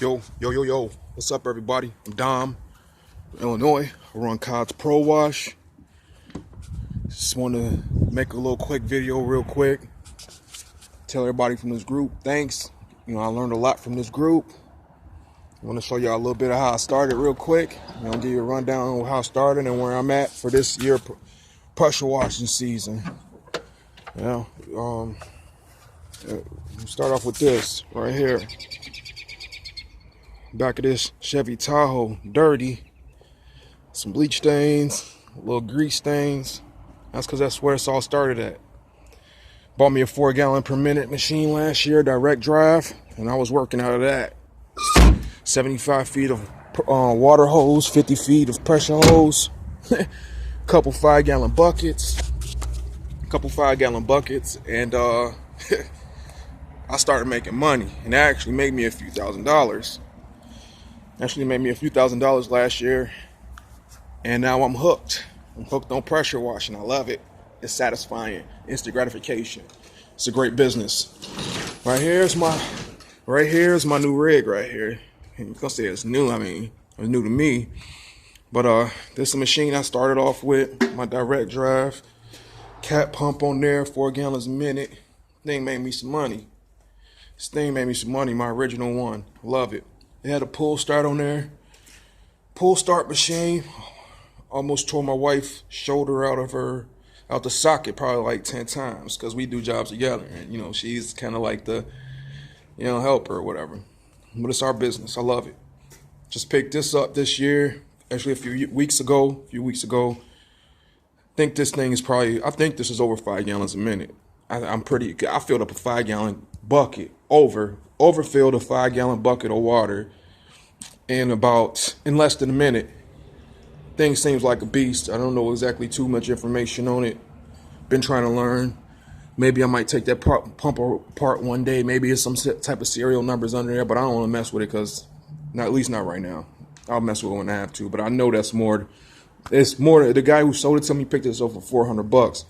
Yo. What's up, everybody? I'm Dom, Illinois. I run CODS Pro Wash. Just want to make a little quick video real quick. Tell everybody from this group, thanks. I learned a lot from this group. I want to show y'all a little bit of how I started real quick. Give you a rundown of how I started and where I'm at for this year pressure washing season. Start off with this right here. Back of this Chevy Tahoe, dirty. Some bleach stains, little grease stains. That's because that's where it's all started at. Bought me a 4 gallon per minute machine last year, direct drive, and I was working out of that. 75 feet of water hose, 50 feet of pressure hose, couple 5 gallon buckets, and I started making money, and that actually made me a few $1,000s. Actually made me a few $1,000s last year, and now I'm hooked. I'm hooked on pressure washing. I love it. It's satisfying. Instant gratification. It's a great business. Right here's my new rig right here. You can say it's new. It's new to me, but this is a machine I started off with. My direct drive, cat pump on there, 4 gallons a minute. Thing made me some money. My original one. Love it. It had a pull start on there. Pull start machine. Almost tore my wife's shoulder out the socket probably like 10 times because we do jobs together. And, she's kind of like the, helper or whatever. But it's our business. I love it. Just picked this up this year. Actually, a few weeks ago. I think this is over 5 gallons a minute. I filled up a 5 gallon bucket overfilled a 5 gallon bucket of water in less than a minute. Thing seems like a beast. I don't know exactly too much information on it. Been trying to learn. Maybe I might take that pump apart one day. Maybe it's some type of serial numbers under there, but I don't want to mess with it because, at least not right now. I'll mess with it when I have to, but I know that's more. It's more. The guy who sold it to me picked this up for $400.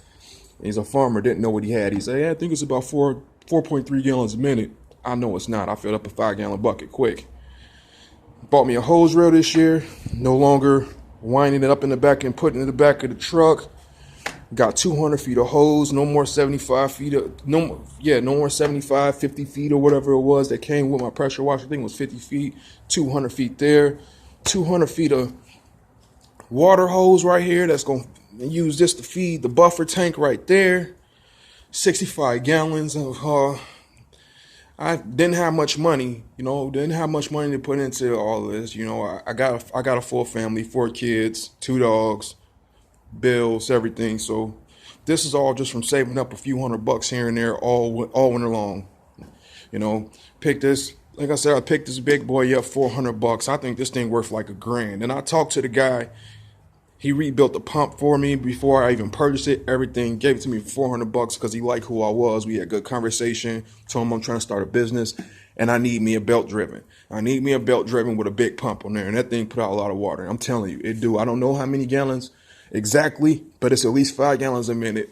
He's a farmer, didn't know what he had. He said, "Yeah, I think it's about 4.3 gallons a minute." I know it's not. I filled up a 5 gallon bucket quick. Bought me a hose reel this year. No longer winding it up in the back and putting it in the back of the truck. Got 200 feet of hose. No more 75 feet. No more 75, 50 feet or whatever it was that came with my pressure washer. I think it was 50 feet. 200 feet there. 200 feet of water hose right here. That's going to use this to feed the buffer tank right there. 65 gallons of I didn't have much money, to put into all of this. I got a full family, 4 kids, 2 dogs, bills, everything. So this is all just from saving up a few $100 here and there all winter long. Picked this, like I said, I picked this big boy up $400. I think this thing worth like $1,000. And I talked to the guy. He rebuilt the pump for me before I even purchased it. Everything, gave it to me for $400 because he liked who I was. We had good conversation. Told him I'm trying to start a business and I need me a belt driven. With a big pump on there. And that thing put out a lot of water. I'm telling you, it do. I don't know how many gallons exactly, but it's at least 5 gallons a minute.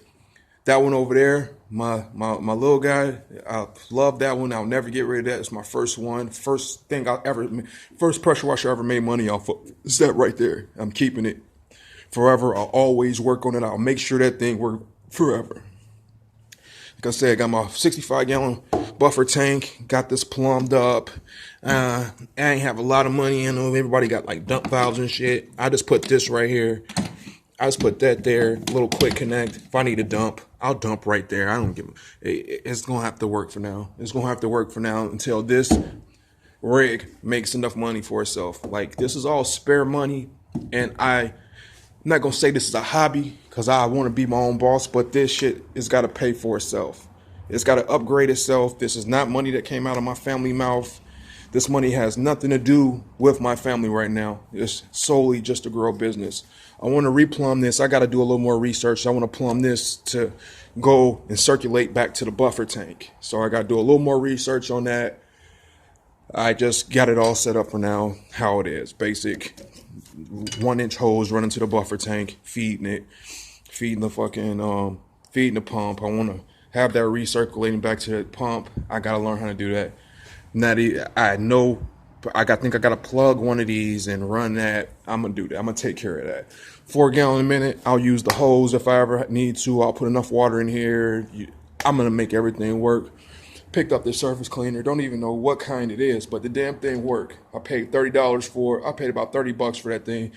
That one over there, my little guy, I love that one. I'll never get rid of that. It's my first one. First pressure washer I ever made money off of. It's that right there. I'm keeping it forever. I'll always work on it. I'll make sure that thing works forever. Like I said, I got my 65 gallon buffer tank. Got this plumbed up. I ain't have a lot of money in them. Everybody got like dump valves and shit. I just put this right here. I just put that there. Little quick connect. If I need to dump, I'll dump right there. I don't give. It's gonna have to work for now. Until this rig makes enough money for itself. Like, this is all spare money, and I'm not going to say this is a hobby because I want to be my own boss, but this shit has got to pay for itself. It's got to upgrade itself. This is not money that came out of my family mouth. This money has nothing to do with my family right now. It's solely just a grow business. I want to replumb this. I got to do a little more research. I want to plumb this to go and circulate back to the buffer tank. So I got to do a little more research on that. I just got it all set up for now, how it is. Basic 1-inch hose running to the buffer tank, feeding the pump. I want to have that recirculating back to the pump. I got to learn how to do that. I know think I got to plug one of these and run that. I'm going to do that. I'm going to take care of that. 4 gallon a minute. I'll use the hose if I ever need to. I'll put enough water in here. I'm going to make everything work. Picked up this surface cleaner. Don't even know what kind it is, but the damn thing worked. I paid $30 for it. I paid about $30 for that thing.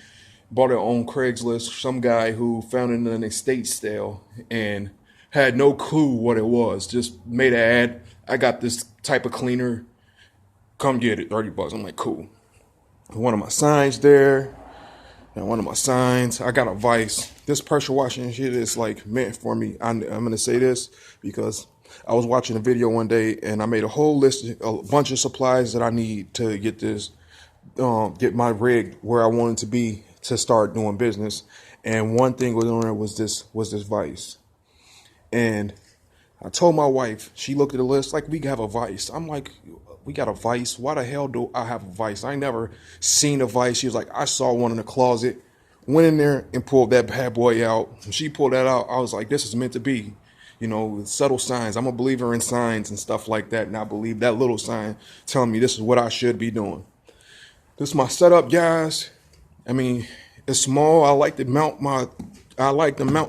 Bought it on Craigslist. Some guy who found it in an estate sale and had no clue what it was. Just made an ad. I got this type of cleaner. Come get it. $30. I'm like, cool. One of my signs there. And one of my signs. I got a vise. This pressure washing shit is like meant for me. I'm gonna say this because I was watching a video one day and I made a whole list, a bunch of supplies that I need to get this, get my rig where I wanted to be to start doing business. And one thing was on there was this vise. And I told my wife, she looked at the list like, we have a vise. I'm like, we got a vise? Why the hell do I have a vise? I ain't never seen a vise. She was like, I saw one in the closet. Went in there and pulled that bad boy out. When she pulled that out, I was like, this is meant to be. You know, subtle signs. I'm a believer in signs and stuff like that. And I believe that little sign telling me this is what I should be doing. This is my setup, guys. I mean, it's small. I like to mount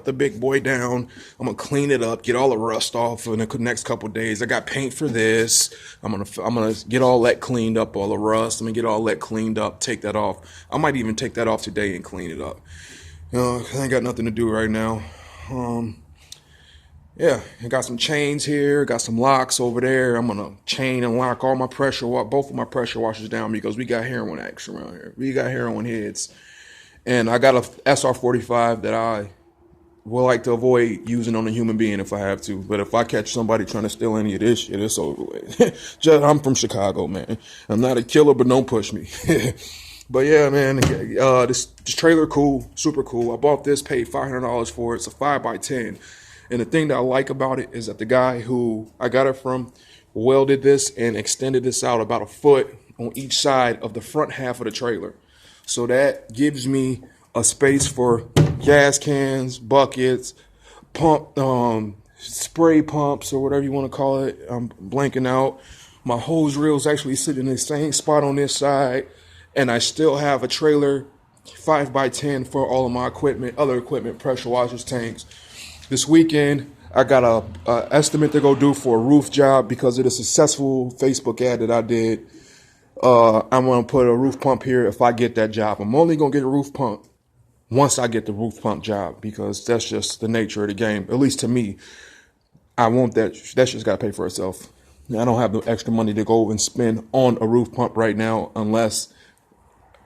the big boy down. I'm gonna clean it up, get all the rust off in the next couple days. I got paint for this. I'm gonna get all that cleaned up, all the rust. I'm gonna get all that cleaned up, take that off. I might even take that off today and clean it up. I ain't got nothing to do right now. Yeah, I got some chains here, got some locks over there. I'm gonna chain and lock all my both of my pressure washers down because we got heroin addicts around here. We got heroin heads. And I got a SR45 that I would like to avoid using on a human being if I have to. But if I catch somebody trying to steal any of this shit, it's over with. I'm from Chicago, man. I'm not a killer, but don't push me. But yeah, man, this trailer cool, super cool. I bought this, paid $500 for it. It's a 5x10. And the thing that I like about it is that the guy who I got it from welded this and extended this out about a foot on each side of the front half of the trailer. So that gives me a space for gas cans, buckets, spray pumps, or whatever you want to call it. I'm blanking out. My hose reel's actually sitting in the same spot on this side. And I still have a trailer 5x10 for all of my equipment, other equipment, pressure washers, tanks. This weekend, I got a estimate to go do for a roof job because of the successful Facebook ad that I did. I'm going to put a roof pump here if I get that job. I'm only going to get a roof pump once I get the roof pump job because that's just the nature of the game. At least to me, I want that. That shit's got to pay for itself. I don't have the extra money to go and spend on a roof pump right now unless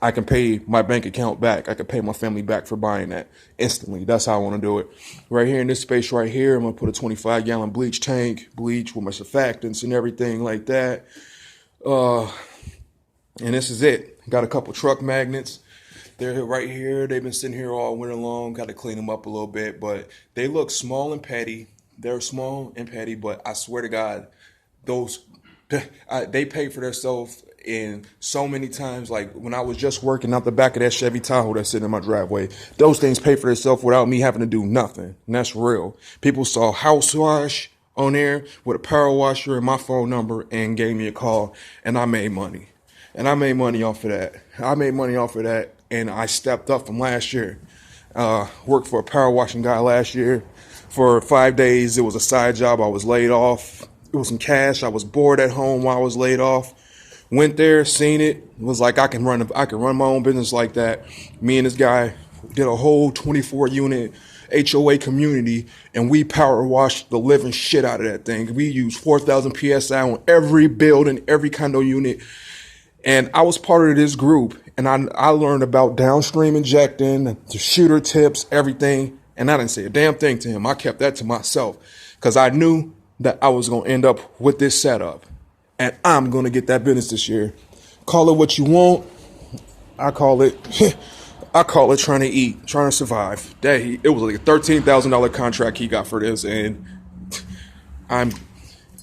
I can pay my bank account back. I can pay my family back for buying that instantly. That's how I want to do it. Right here in this space right here, I'm going to put a 25-gallon bleach tank, bleach with my surfactants and everything like that. And this is it. Got a couple truck magnets. They're right here. They've been sitting here all winter long. Got to clean them up a little bit, but they look small and petty. They're small and petty, but I swear to God, they pay for themselves. And so many times, like when I was just working out the back of that Chevy Tahoe that's sitting in my driveway, those things pay for themselves without me having to do nothing. And that's real. People saw house wash on there with a power washer and my phone number and gave me a call, and I made money. And I made money off of that. And I stepped up from last year. Worked for a power washing guy last year for 5 days. It was a side job. I was laid off. It was some cash. I was bored at home while I was laid off. Went there, seen it. Was like I can run my own business like that. Me and this guy did a whole 24-unit HOA community, and we power washed the living shit out of that thing. We used 4,000 PSI on every building, every condo unit. And I was part of this group, and I learned about downstream injecting, the shooter tips, everything. And I didn't say a damn thing to him. I kept that to myself because I knew that I was going to end up with this setup. And I'm going to get that business this year. Call it what you want. I call it trying to eat, trying to survive. It was like a $13,000 contract he got for this, and I'm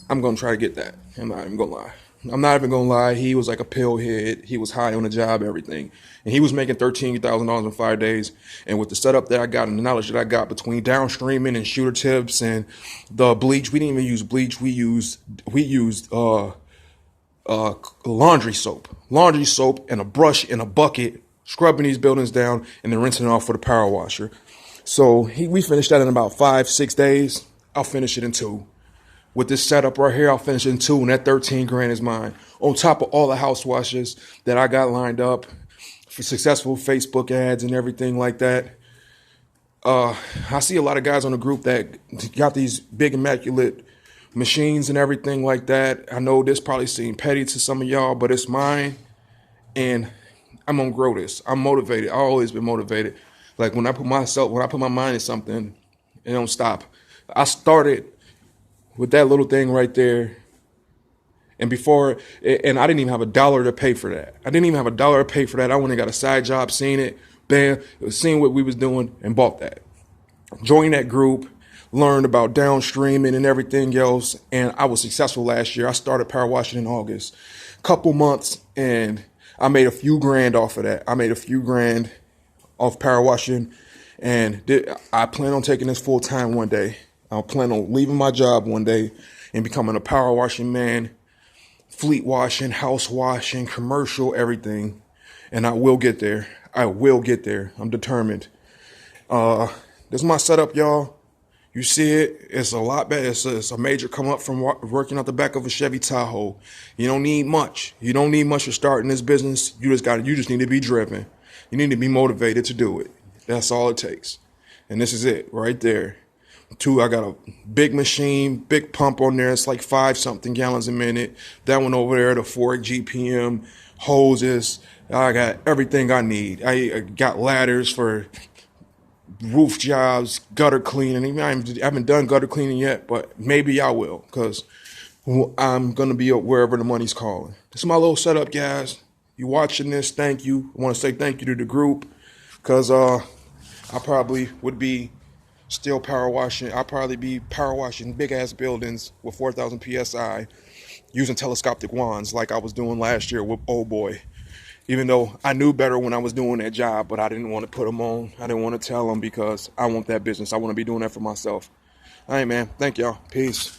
going to try to get that. I'm not even going to lie. He was like a pill head. He was high on the job, everything. And he was making $13,000 in 5 days. And with the setup that I got and the knowledge that I got between downstreaming and shooter tips and the bleach, we didn't even use bleach. We used uh, laundry soap and a brush and a bucket, scrubbing these buildings down and then rinsing it off with a power washer. So we finished that in about 5-6 days. I'll finish it in 2. With this setup right here, I'll finish it in 2, and that 13 grand is mine. On top of all the house washes that I got lined up for successful Facebook ads and everything like that. I see a lot of guys on the group that got these big immaculate machines and everything like that. I know this probably seems petty to some of y'all, but it's mine, and I'm gonna grow this. I'm motivated. I've always been motivated. Like when I put my mind in something, it don't stop. I started with that little thing right there, and I didn't even have $1 to pay for that. I didn't even have $1 to pay for that. I went and got a side job, seen it, bam, seen what we was doing, and bought that. Joined that group, learned about downstreaming and everything else, and I was successful last year. I started power washing in August. Couple months, and I made a few grand off of that. I made a few grand off power washing, and I plan on taking this full time one day. I plan on leaving my job one day and becoming a power washing man, fleet washing, house washing, commercial, everything. And I will get there. I will get there. I'm determined. This is my setup, y'all. You see it. It's a lot better. It's a major come up from working out the back of a Chevy Tahoe. You don't need much. You don't need much to start in this business. You just need to be driven. You need to be motivated to do it. That's all it takes. And this is it right there. 2, I got a big machine, big pump on there. It's like 5-something gallons a minute. That one over there, the 4 GPM, hoses. I got everything I need. I got ladders for roof jobs, gutter cleaning. I haven't done gutter cleaning yet, but maybe I will, because I'm going to be wherever the money's calling. This is my little setup, guys. You watching this, thank you. I want to say thank you to the group, because I probably would be still power washing. I'll probably be power washing big ass buildings with 4,000 PSI using telescopic wands like I was doing last year with Old Boy. Even though I knew better when I was doing that job, but I didn't want to put them on. I didn't want to tell them because I want that business. I want to be doing that for myself. All right, man. Thank y'all. Peace.